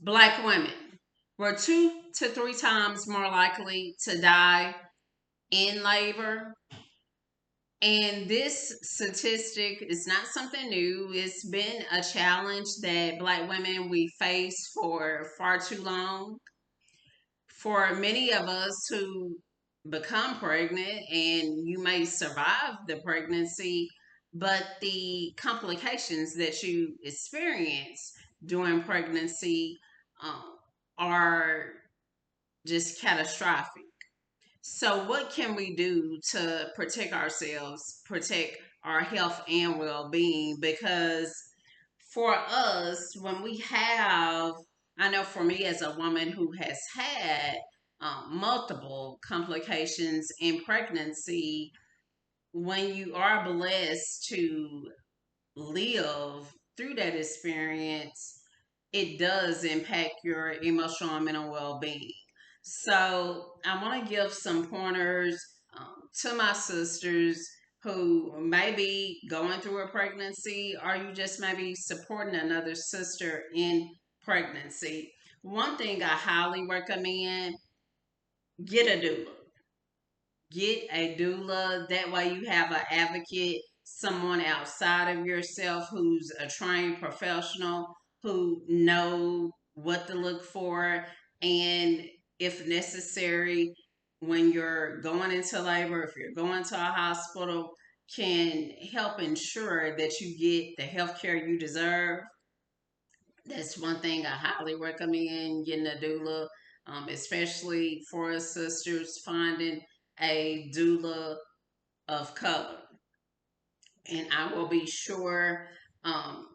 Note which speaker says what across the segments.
Speaker 1: Black women were 2 to 3 times more likely to die in labor. And this statistic is not something new. It's been a challenge that Black women we face for far too long. For many of us who become pregnant, and you may survive the pregnancy, but the complications that you experience during pregnancy um, are just catastrophic. So, what can we do to protect ourselves, protect our health and well being? Because for us, when we have, I know for me as a woman who has had multiple complications in pregnancy, when you are blessed to live through that experience, it does impact your emotional and mental well being. So, I want to give some pointers to my sisters who may be going through a pregnancy, or you just maybe supporting another sister in pregnancy. One thing I highly recommend, get a doula. Get a doula. That way, you have an advocate, someone outside of yourself who's a trained professional who know what to look for, and if necessary, when you're going into labor, if you're going to a hospital, can help ensure that you get the health care you deserve. That's one thing I highly recommend, getting a doula, especially for us sisters, finding a doula of color. And I will be sure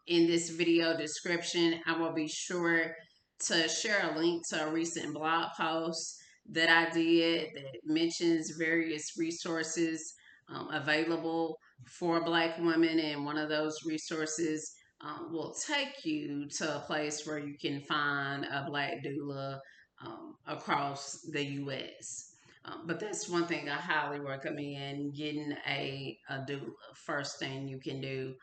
Speaker 1: in this video description, I will be sure to share a link to a recent blog post that I did that mentions various resources available for Black women. And one of those resources will take you to a place where you can find a Black doula across the U.S. But that's one thing I highly recommend, getting a doula. First thing you can do.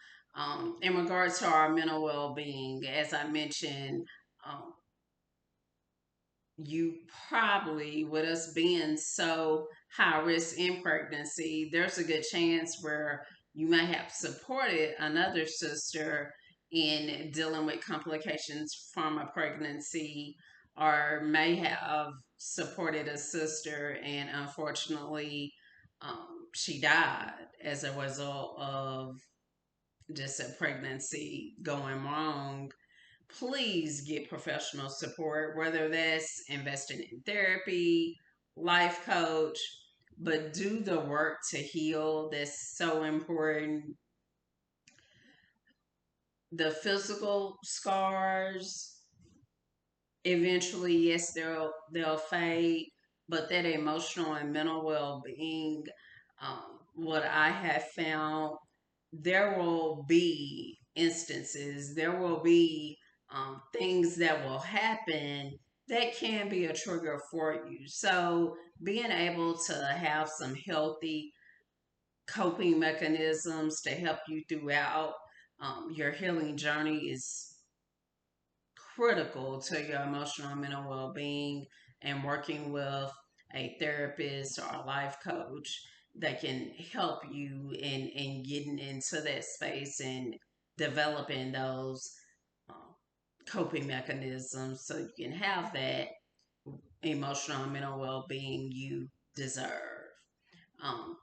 Speaker 1: In regards to our mental well being, as I mentioned, um, you probably, with us being so high risk in pregnancy, there's a good chance where you may have supported another sister in dealing with complications from a pregnancy, or may have supported a sister and unfortunately she died as a result of just a pregnancy going wrong. Please get professional support, whether that's investing in therapy, life coach, but do the work to heal. That's so important. The physical scars, eventually, yes, they'll fade, but that emotional and mental well-being, what I have found, there will be instances, there will be things that will happen that can be a trigger for you. So, being able to have some healthy coping mechanisms to help you throughout your healing journey is critical to your emotional and mental well being, and working with a therapist or a life coach that can help you in getting into that space and developing those um, coping mechanisms so you can have that emotional and mental well being you deserve.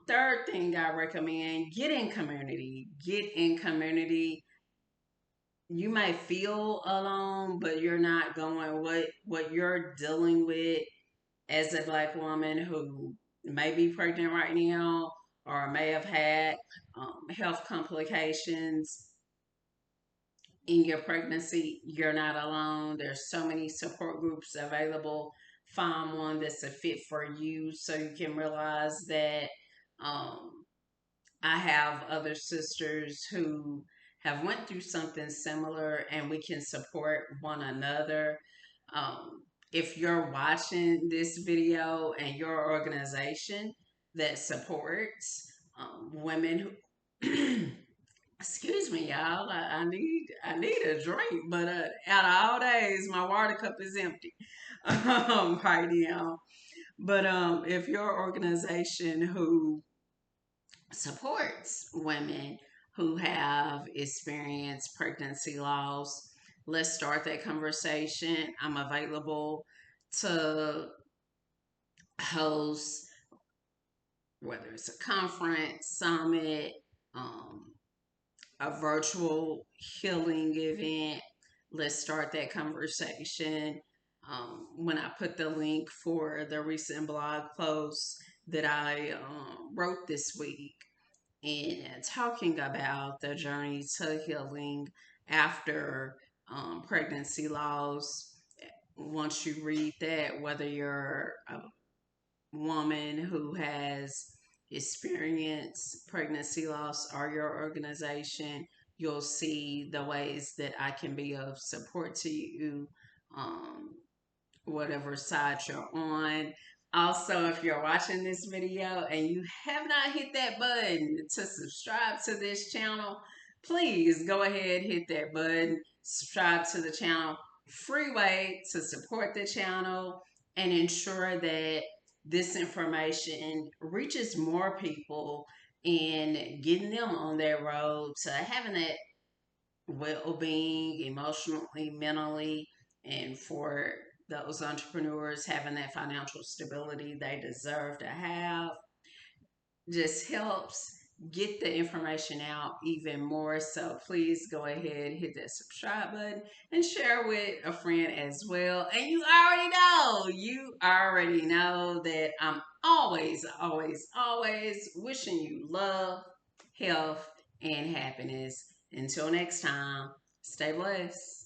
Speaker 1: Third thing I recommend, get in community. Get in community. You may feel alone, but you're not going. What you're dealing with as a Black woman who may be pregnant right now or may have had health complications in your pregnancy, you're not alone. There's so many support groups available. Find one that's a fit for you so you can realize that um, I have other sisters who have went through something similar, and we can support one another. If you're watching this video and your organization that supports women who Excuse me, y'all. I need a drink, but out of all days, my water cup is empty right now. But if your organization who supports women who have experienced pregnancy loss, let's start that conversation. I'm available to host, whether it's a conference, summit, um, a virtual healing event. Let's start that conversation. When I put the link for the recent blog post that I wrote this week, and talking about the journey to healing after pregnancy loss. Once you read that, whether you're a woman who has experienced pregnancy loss or your organization, you'll see the ways that I can be of support to you. Um, Whatever side you're on. Also, if you're watching this video and you have not hit that button to subscribe to this channel, please go ahead, hit that button, subscribe to the channel. Free way to support the channel and ensure that this information reaches more people and getting them on their road to having that well being emotionally, mentally, and for those entrepreneurs having that financial stability they deserve to have. Just helps get the information out even more. So please go ahead, hit that subscribe button, and share with a friend as well. And you already know that I'm always, always, always wishing you love, health, and happiness. Until next time, stay blessed.